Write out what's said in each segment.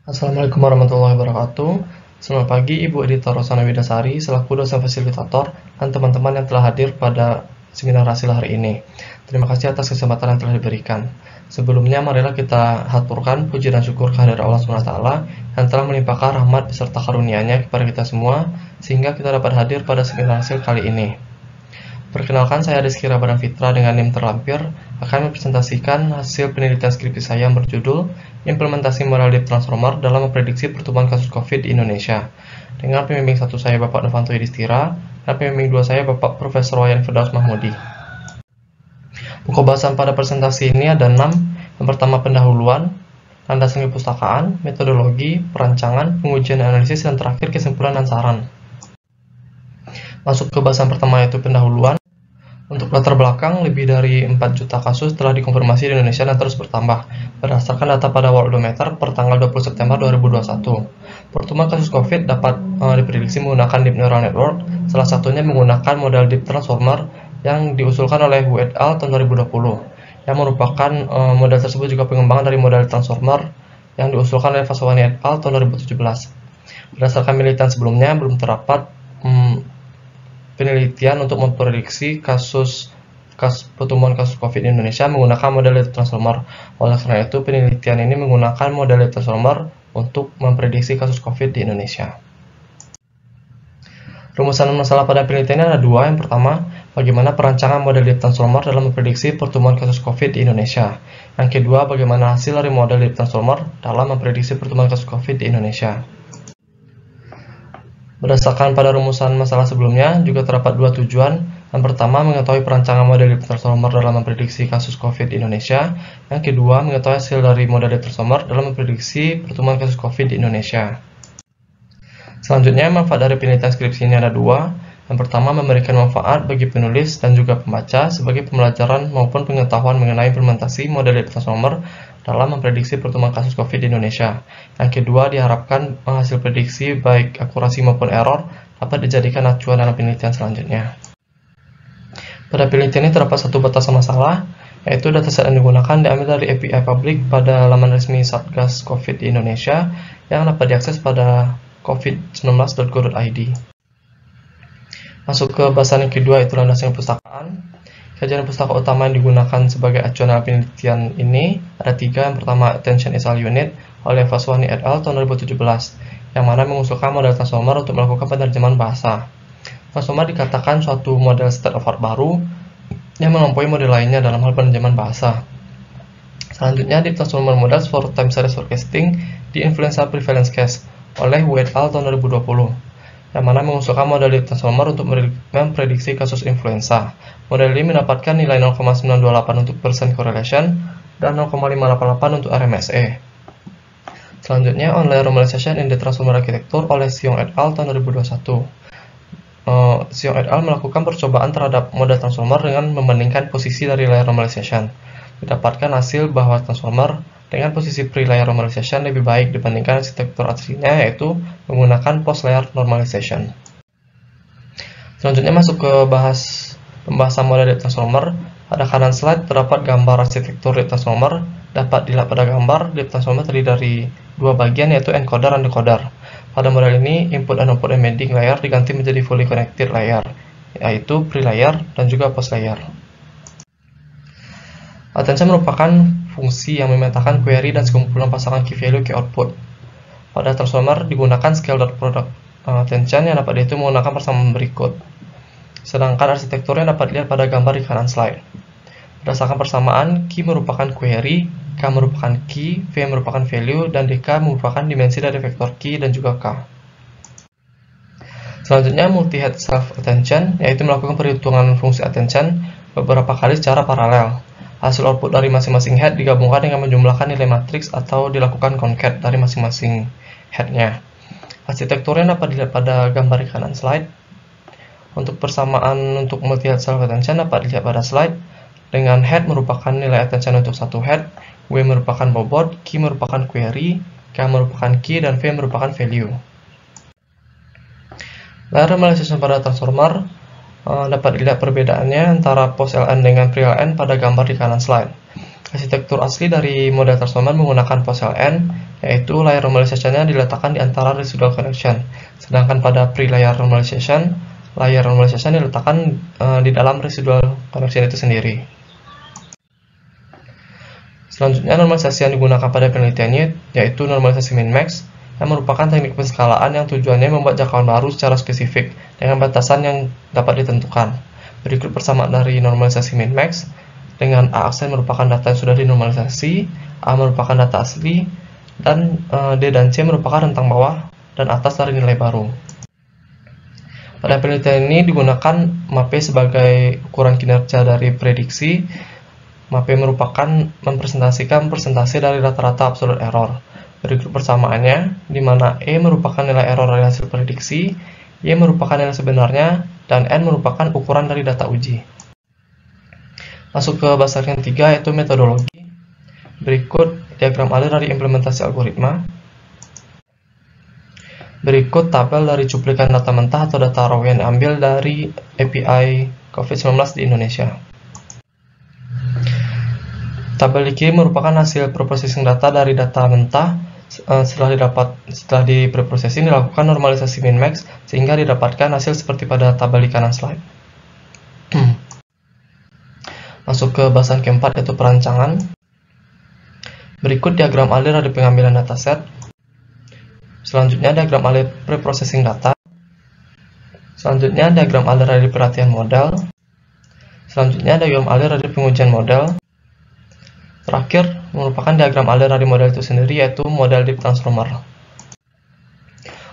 Assalamualaikum warahmatullahi wabarakatuh. Selamat pagi Ibu Editor Rosana Widasari selaku dosen fasilitator dan teman-teman yang telah hadir pada seminar hasil hari ini. Terima kasih atas kesempatan yang telah diberikan. Sebelumnya marilah kita haturkan puji dan syukur kehadirat Allah SWT yang telah melimpahkan rahmat beserta karunia-Nya kepada kita semua sehingga kita dapat hadir pada seminar hasil kali ini. Perkenalkan, saya Rizky Rabadan Fitra dengan NIM terlampir akan mempresentasikan hasil penelitian skripsi saya yang berjudul Implementasi Model Deep Transformer dalam memprediksi pertumbuhan kasus COVID di Indonesia. Dengan pembimbing satu saya Bapak Novanto Yudhistira dan pembimbing dua saya Bapak Profesor Wayan Firdaus Mahmudi. Pokok bahasan pada presentasi ini ada 6. Yang pertama pendahuluan, landasan kepustakaan, metodologi, perancangan, pengujian analisis, dan terakhir kesimpulan dan saran. Masuk ke bahasan pertama yaitu pendahuluan. Untuk latar belakang, lebih dari 4 juta kasus telah dikonfirmasi di Indonesia dan terus bertambah, berdasarkan data pada Worldometer per tanggal 20 September 2021. Pertumbuhan kasus COVID dapat diprediksi menggunakan Deep Neural Network, salah satunya menggunakan model Deep Transformer yang diusulkan oleh Wu et al. Tahun 2020, yang merupakan model tersebut juga pengembangan dari model Transformer yang diusulkan oleh Vaswani et al. Tahun 2017. Berdasarkan penelitian sebelumnya, belum terdapat penelitian untuk memprediksi pertumbuhan kasus COVID di Indonesia menggunakan model Deep Transformer. Oleh karena itu, penelitian ini menggunakan model Deep Transformer untuk memprediksi kasus COVID di Indonesia. Rumusan masalah pada penelitian ini ada 2. Yang pertama, bagaimana perancangan model Deep Transformer dalam memprediksi pertumbuhan kasus COVID di Indonesia. Yang kedua, bagaimana hasil dari model Deep Transformer dalam memprediksi pertumbuhan kasus COVID di Indonesia. Berdasarkan pada rumusan masalah sebelumnya, juga terdapat 2 tujuan. Yang pertama, mengetahui perancangan model Deep Transformer dalam memprediksi kasus COVID di Indonesia. Yang kedua, mengetahui hasil dari model Deep Transformer dalam memprediksi pertumbuhan kasus COVID di Indonesia. Selanjutnya, manfaat dari penelitian skripsi ini ada 2. Yang pertama, memberikan manfaat bagi penulis dan juga pembaca sebagai pembelajaran maupun pengetahuan mengenai implementasi model Deep Transformer dalam memprediksi pertumbuhan kasus COVID di Indonesia. Yang kedua, diharapkan hasil prediksi baik akurasi maupun error dapat dijadikan acuan dalam penelitian selanjutnya. Pada penelitian ini terdapat satu batasan masalah, yaitu dataset yang digunakan diambil dari API publik pada laman resmi Satgas COVID di Indonesia yang dapat diakses pada covid19.go.id. Masuk ke bahasan yang kedua, yaitu landasan perpustakaan. Kajian pustaka utama yang digunakan sebagai acuan dalam penelitian ini ada 3. Yang pertama, Attention is All Unit oleh Vaswani et al. Tahun 2017, yang mana mengusulkan model Transformer untuk melakukan penerjemahan bahasa. Transformer dikatakan suatu model state of art baru yang melampaui model lainnya dalam hal penerjemahan bahasa. Selanjutnya, Deep Transformer Models for Time Series Forecasting di Influenza Prevalence Case oleh Wu et al. Tahun 2020. Yang mana mengusulkan model Deep Transformer untuk memprediksi kasus influenza. Model ini mendapatkan nilai 0,928 untuk percent correlation dan 0,588 untuk RMSE. Selanjutnya, On Layer Normalization in the Transformer Architecture oleh Xiong et al. Tahun 2021. Xiong et al. Melakukan percobaan terhadap model transformer dengan membandingkan posisi dari layer normalization. Didapatkan hasil bahwa transformer dengan posisi pre-layer normalization lebih baik dibandingkan arsitektur aslinya, yaitu menggunakan post-layer normalization. Selanjutnya masuk ke pembahasan model Deep Transformer. Pada kanan slide terdapat gambar arsitektur Deep Transformer. Dapat dilihat pada gambar, Deep Transformer terdiri dari 2 bagian, yaitu encoder dan decoder. Pada model ini, input dan output embedding layer diganti menjadi fully connected layer, yaitu pre-layer dan juga post-layer. Attention merupakan fungsi yang memetakan query dan sekumpulan pasangan key value key output. Pada transformer digunakan scale.product attention yang dapat dihitung menggunakan persamaan berikut. Sedangkan arsitekturnya dapat dilihat pada gambar di kanan slide. Berdasarkan persamaan, key merupakan query, K merupakan key, V merupakan value, dan DK merupakan dimensi dari vektor key dan juga K. Selanjutnya, multi-head self-attention, yaitu melakukan perhitungan fungsi attention beberapa kali secara paralel. Hasil output dari masing-masing head digabungkan dengan menjumlahkan nilai matriks atau dilakukan concat dari masing-masing headnya. Arsitekturnya dapat dilihat pada gambar di kanan slide. Untuk persamaan untuk multi-head self-attention dapat dilihat pada slide, dengan head merupakan nilai attention untuk satu head, W merupakan bobot, Q merupakan query, K merupakan key, dan V merupakan value. Layer normalization pada transformer dapat dilihat perbedaannya antara post-LN dengan pre-LN pada gambar di kanan slide. Arsitektur asli dari model transformer menggunakan POS-LN, yaitu layer normalization-nya diletakkan di antara residual connection, sedangkan pada pre-layer normalization, layer normalization diletakkan di dalam residual connection itu sendiri. Selanjutnya, normalisasi yang digunakan pada penelitiannya yaitu normalisasi min-max, yang merupakan teknik penskalaan yang tujuannya membuat jangkauan baru secara spesifik dengan batasan yang dapat ditentukan. Berikut persamaan dari normalisasi min-max, dengan A aksen merupakan data yang sudah dinormalisasi, A merupakan data asli, dan D dan C merupakan rentang bawah dan atas dari nilai baru. Pada penelitian ini digunakan MAPE sebagai ukuran kinerja dari prediksi. MAPE merupakan mempresentasikan persentase dari rata-rata absolute error. Berikut persamaannya, di mana E merupakan nilai error dari hasil prediksi, Y merupakan nilai sebenarnya, dan N merupakan ukuran dari data uji. Masuk ke bahasan yang ketiga, yaitu metodologi. Berikut diagram alur dari implementasi algoritma. Berikut tabel dari cuplikan data mentah atau data raw yang diambil dari API COVID-19 di Indonesia. Tabel ini merupakan hasil preprocessing data dari data mentah. Setelah di preprocessing dilakukan normalisasi min-max sehingga didapatkan hasil seperti pada tabel di kanan slide. Masuk ke bahasan keempat, yaitu perancangan. Berikut diagram alur dari pengambilan dataset. Selanjutnya diagram alur preprocessing data. Selanjutnya diagram alur dari pelatihan model. Selanjutnya diagram alur dari pengujian model. Terakhir merupakan diagram alur dari model itu sendiri, yaitu model deep transformer.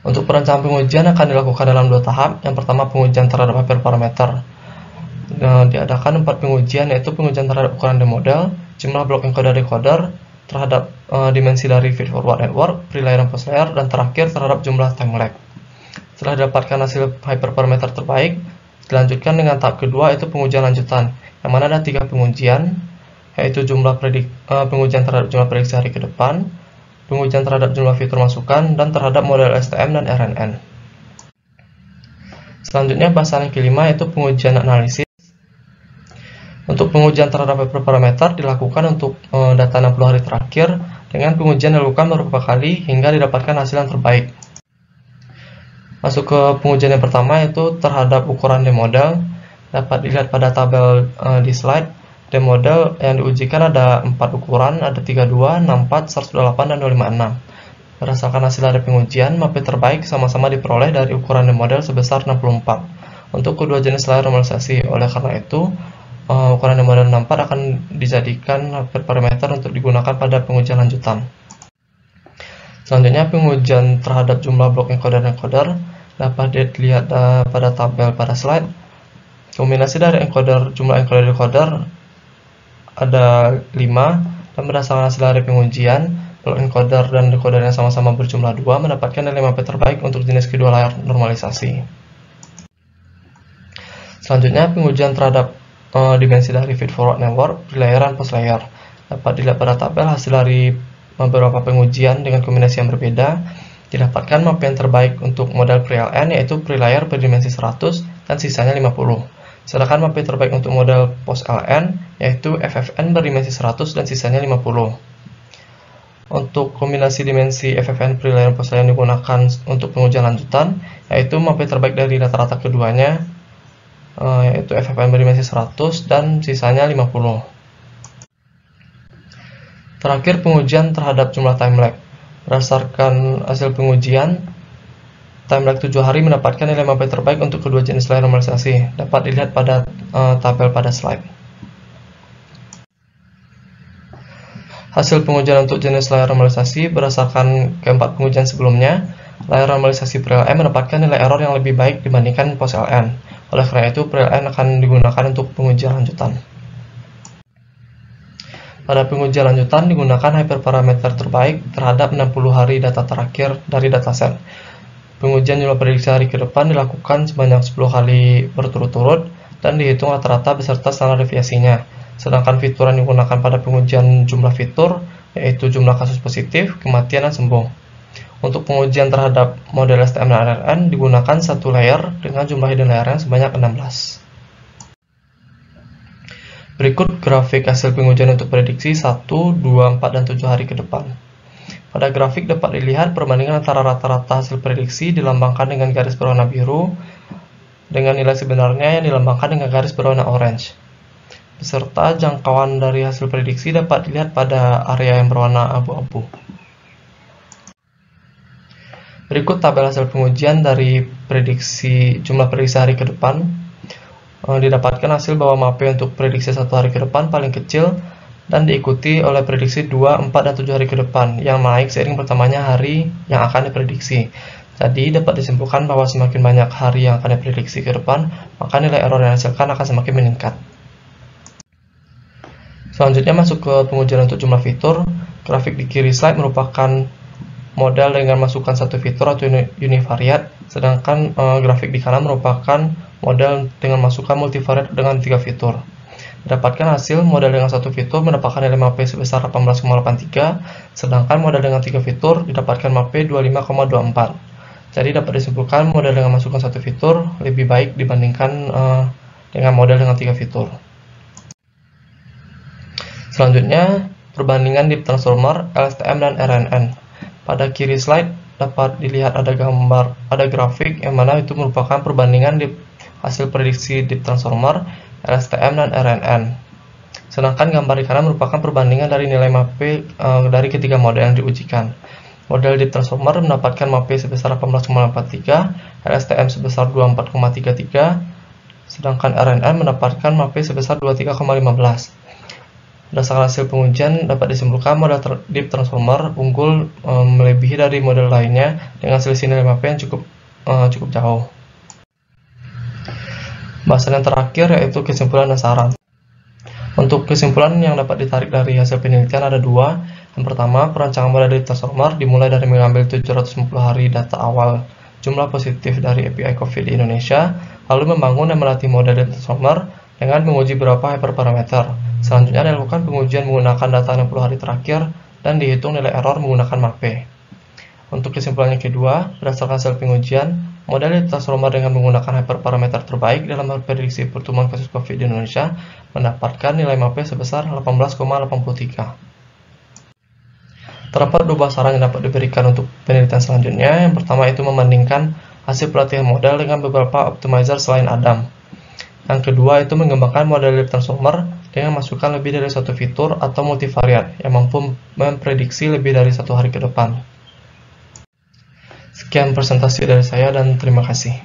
Untuk perencanaan pengujian akan dilakukan dalam 2 tahap. Yang pertama, pengujian terhadap hyperparameter. Diadakan 4 pengujian, yaitu pengujian terhadap ukuran the model, jumlah blok encoder-decoder, terhadap dimensi dari feed-forward network, pre-layer dan post-layer, dan terakhir terhadap jumlah time lag. Setelah didapatkan hasil hyperparameter terbaik, dilanjutkan dengan tahap kedua, yaitu pengujian lanjutan, yang mana ada 3 pengujian, yaitu pengujian terhadap jumlah prediksi hari ke depan, pengujian terhadap jumlah fitur masukan, dan terhadap model STM dan RNN. Selanjutnya bahasan yang kelima, yaitu pengujian analisis. Untuk pengujian terhadap hyperparameter dilakukan untuk data 60 hari terakhir, dengan pengujian dilakukan beberapa kali hingga didapatkan hasil yang terbaik. Masuk ke pengujian yang pertama, yaitu terhadap ukuran the model. Dapat dilihat pada tabel di slide. The model yang diujikan ada 4 ukuran, ada 32, 64, 128, dan 256. Berdasarkan hasil dari pengujian, MAPE terbaik sama-sama diperoleh dari ukuran the model sebesar 64 untuk kedua jenis layer normalisasi. Oleh karena itu, ukuran the model 64 akan dijadikan hyperparameter untuk digunakan pada pengujian lanjutan. Selanjutnya, pengujian terhadap jumlah blok encoder-decoder dapat dilihat pada tabel pada slide. Kombinasi dari jumlah encoder-decoder ada 5, dan berdasarkan hasil dari pengujian, blok encoder dan decoder yang sama-sama berjumlah 2 mendapatkan nilai MAPE terbaik untuk jenis kedua layar normalisasi. Selanjutnya, pengujian terhadap dimensi dari feed-forward network, pre-layer, dan post-layer. Dapat dilihat pada tabel hasil dari beberapa pengujian dengan kombinasi yang berbeda. Didapatkan MAPE yang terbaik untuk model pre-LN, yaitu pre-layer berdimensi 100 dan sisanya 50. Sedangkan MAPE terbaik untuk model post-LN, yaitu FFN berdimensi 100 dan sisanya 50. Untuk kombinasi dimensi FFN pre-layer dan post-layer yang digunakan untuk pengujian lanjutan, yaitu MAPE terbaik dari rata-rata keduanya, yaitu FFN berdimensi 100 dan sisanya 50. Terakhir, pengujian terhadap jumlah time lag. Berdasarkan hasil pengujian, time lag 7 hari mendapatkan nilai MAPE terbaik untuk kedua jenis layer normalisasi. Dapat dilihat pada tabel pada slide. Hasil pengujian untuk jenis layer normalisasi berdasarkan keempat pengujian sebelumnya, layer normalisasi pre-LN mendapatkan nilai error yang lebih baik dibandingkan post-LN. Oleh karena itu, pre-LN akan digunakan untuk pengujian lanjutan. Pada pengujian lanjutan digunakan hyperparameter terbaik terhadap 60 hari data terakhir dari dataset. Pengujian jumlah prediksi hari ke depan dilakukan sebanyak 10 kali berturut-turut dan dihitung rata-rata beserta standar deviasinya. Sedangkan fitur yang digunakan pada pengujian jumlah fitur yaitu jumlah kasus positif, kematian, dan sembuh. Untuk pengujian terhadap model STM dan RNN digunakan satu layer dengan jumlah hidden layer yang sebanyak 16. Berikut grafik hasil pengujian untuk prediksi 1, 2, 4, dan 7 hari ke depan. Pada grafik dapat dilihat perbandingan antara rata-rata hasil prediksi dilambangkan dengan garis berwarna biru dengan nilai sebenarnya yang dilambangkan dengan garis berwarna orange. Beserta jangkauan dari hasil prediksi dapat dilihat pada area yang berwarna abu-abu. Berikut tabel hasil pengujian dari jumlah prediksi hari ke depan. Didapatkan hasil bahwa MAPE untuk prediksi 1 hari ke depan paling kecil dan diikuti oleh prediksi 2, 4, dan 7 hari ke depan yang naik seiring bertambahnya hari yang akan diprediksi. Jadi dapat disimpulkan bahwa semakin banyak hari yang akan diprediksi ke depan, maka nilai error yang dihasilkan akan semakin meningkat. Selanjutnya masuk ke pengujian untuk jumlah fitur. Grafik di kiri slide merupakan model dengan masukan satu fitur atau univariat, sedangkan grafik di kanan merupakan model dengan masukan multivariat dengan 3 fitur. Dapatkan hasil model dengan satu fitur mendapatkan nilai MAPE sebesar 18,83, sedangkan model dengan 3 fitur didapatkan MAPE 25,24. Jadi dapat disimpulkan model dengan masukan satu fitur lebih baik dibandingkan dengan model dengan 3 fitur. Selanjutnya, perbandingan deep transformer, LSTM, dan RNN. Pada kiri slide dapat dilihat ada grafik yang mana itu merupakan perbandingan hasil prediksi deep transformer, LSTM, dan RNN. Sedangkan gambar di kanan merupakan perbandingan dari nilai MAPE dari ketiga model yang diujikan. Model deep transformer mendapatkan MAPE sebesar 18,43, LSTM sebesar 24,33, sedangkan RNN mendapatkan MAPE sebesar 23,15. Berdasarkan hasil pengujian dapat disimpulkan model deep transformer unggul melebihi dari model lainnya dengan selisih nilai MAPE yang cukup jauh. Bahasan yang terakhir yaitu kesimpulan dan saran. Untuk kesimpulan yang dapat ditarik dari hasil penelitian ada 2. Yang pertama, perancangan model deep transformer dimulai dari mengambil 750 hari data awal jumlah positif dari API COVID di Indonesia, lalu membangun dan melatih model deep transformer dengan menguji beberapa hyperparameter. Selanjutnya dilakukan pengujian menggunakan data 60 hari terakhir dan dihitung nilai error menggunakan MAPE. Untuk kesimpulan yang kedua, berdasarkan hasil pengujian, model deep transformer dengan menggunakan hyperparameter terbaik dalam prediksi pertumbuhan kasus COVID di Indonesia mendapatkan nilai MAPE sebesar 18,83. Terdapat 2 buah saran yang dapat diberikan untuk penelitian selanjutnya. Yang pertama itu membandingkan hasil pelatihan model dengan beberapa optimizer selain Adam. Yang kedua itu mengembangkan model deep transformer dengan masukan lebih dari satu fitur atau multivariat yang mampu memprediksi lebih dari 1 hari ke depan. Sekian presentasi dari saya dan terima kasih.